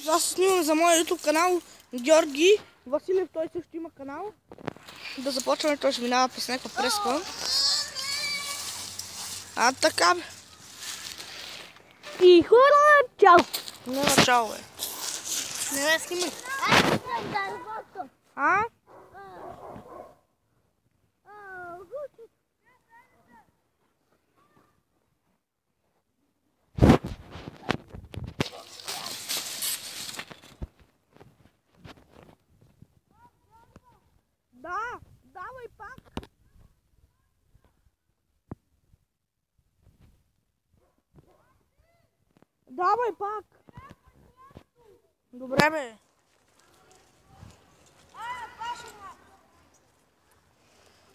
аз снимам за моя YouTube канал Георги Василев, той също има канал. Да започваме, той ще минава през някаква преска. Така бе. И хора, чао! Няма чао бе. Не снимай. А? Да, давай пак. Давай пак. Добре бе.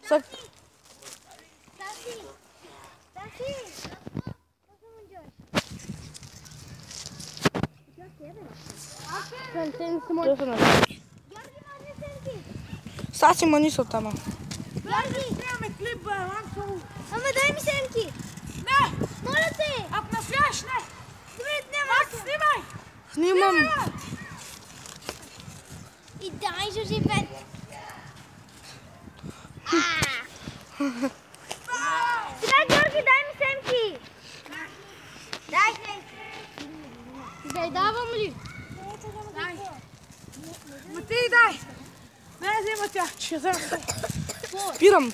Таси! Саси манисо тама. Снимаме клип, бе, Ланко. Ама дай ми семки! Не! Моля те! Ако настояш, не! Пак, снимай! Снимам. И дай, Жужипет! Сега, Георги, дай ми семки! Дай семки! Дай, давам ли? Дай! Ма ти дай! Не, взема тя, ще взема. Спирам.